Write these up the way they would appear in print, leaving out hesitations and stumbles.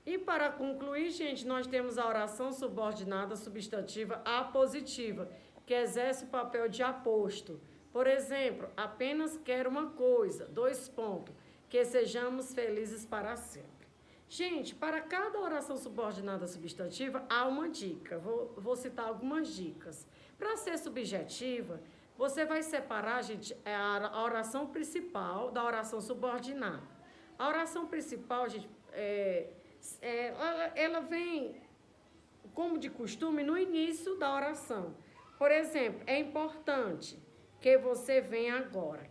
E para concluir, gente, nós temos a oração subordinada substantiva apositiva, que exerce o papel de aposto. Por exemplo, apenas quero uma coisa, dois pontos, que sejamos felizes para sempre. Gente, para cada oração subordinada substantiva, há uma dica. Vou citar algumas dicas. Para ser subjetiva, você vai separar, gente, a oração principal da oração subordinada. A oração principal, gente, ela vem, como de costume, no início da oração. Por exemplo, é importante que você venha agora.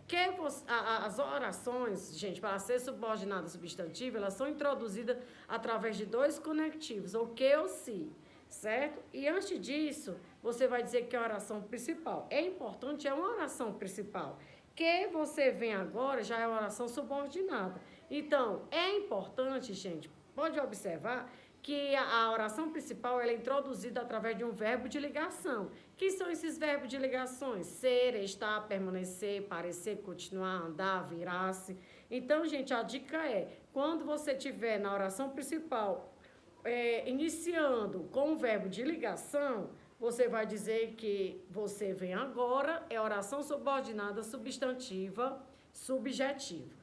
As orações, gente, para ser subordinada substantiva, elas são introduzidas através de dois conectivos, o que ou se, certo? E antes disso, você vai dizer que é a oração principal. É importante, é uma oração principal. Que você vem agora já é uma oração subordinada. Então, é importante, gente, pode observar que a oração principal ela é introduzida através de um verbo de ligação. Que são esses verbos de ligações? Ser, estar, permanecer, parecer, continuar, andar, virar-se. Então, gente, a dica é, quando você tiver na oração principal iniciando com o verbo de ligação, você vai dizer que você vem agora, é oração subordinada substantiva subjetiva.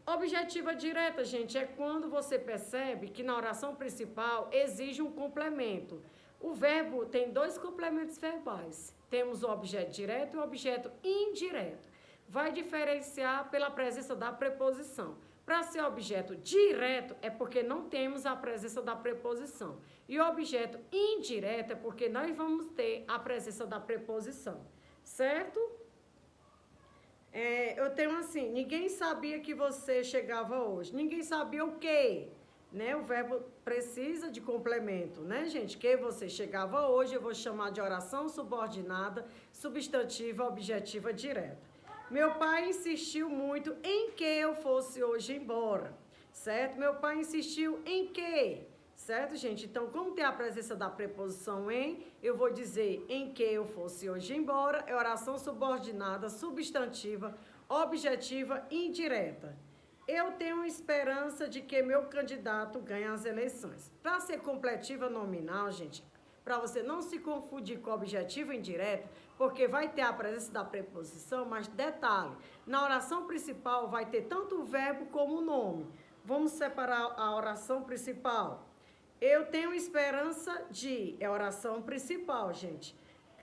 Objetiva direta, gente, é quando você percebe que na oração principal exige um complemento. O verbo tem dois complementos verbais. Temos o objeto direto e o objeto indireto. Vai diferenciar pela presença da preposição. Para ser objeto direto é porque não temos a presença da preposição. E o objeto indireto é porque nós vamos ter a presença da preposição. Certo? Eu tenho assim, ninguém sabia que você chegava hoje. Ninguém sabia o quê? Né? O verbo precisa de complemento, né, gente? Que você chegava hoje, eu vou chamar de oração subordinada, substantiva, objetiva, direta. Meu pai insistiu muito em que eu fosse hoje embora, certo? Meu pai insistiu em que? Certo, gente? Então, como tem a presença da preposição em, eu vou dizer em que eu fosse hoje embora, é oração subordinada, substantiva, objetiva, indireta. Eu tenho esperança de que meu candidato ganhe as eleições. Para ser completiva nominal, gente, para você não se confundir com objetivo indireto, porque vai ter a presença da preposição, mas detalhe, na oração principal vai ter tanto o verbo como o nome. Vamos separar a oração principal. Eu tenho esperança de, é a oração principal, gente.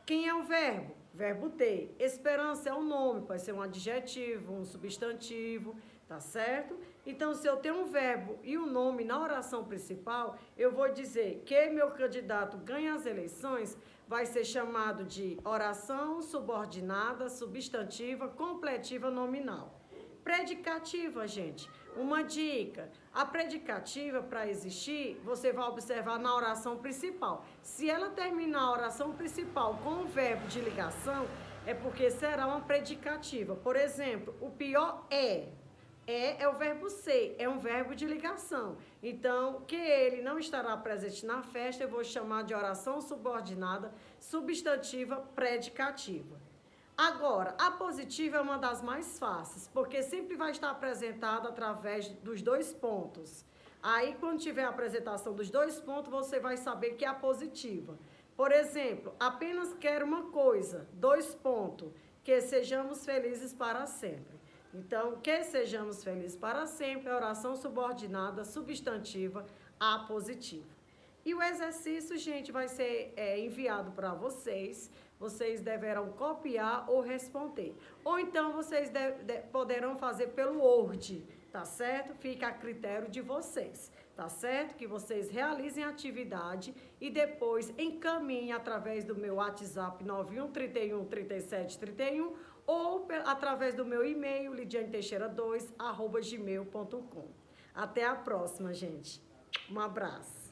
Quem é o verbo? Verbo ter. Esperança é um nome, pode ser um adjetivo, um substantivo, tá certo? Então, se eu tenho um verbo e um nome na oração principal, eu vou dizer que meu candidato ganha as eleições, vai ser chamado de oração subordinada, substantiva, completiva, nominal. Predicativa, gente. Uma dica, a predicativa, para existir, você vai observar na oração principal. Se ela terminar a oração principal com o verbo de ligação, é porque será uma predicativa. Por exemplo, o pior é. É o verbo ser, é um verbo de ligação. Então, que ele não estará presente na festa, eu vou chamar de oração subordinada, substantiva, predicativa. Agora, a positiva é uma das mais fáceis, porque sempre vai estar apresentada através dos dois pontos. Aí, quando tiver a apresentação dos dois pontos, você vai saber que é a positiva. Por exemplo, apenas quero uma coisa, dois pontos, que sejamos felizes para sempre. Então, que sejamos felizes para sempre é oração subordinada, substantiva, a positiva. E o exercício, gente, vai ser enviado para vocês. Vocês deverão copiar ou responder. Ou então, vocês poderão fazer pelo Word, tá certo? Fica a critério de vocês, tá certo? Que vocês realizem a atividade e depois encaminhem através do meu WhatsApp 91 31 37 31 ou através do meu e-mail lidianeteixeira2@gmail.com. Até a próxima, gente. Um abraço.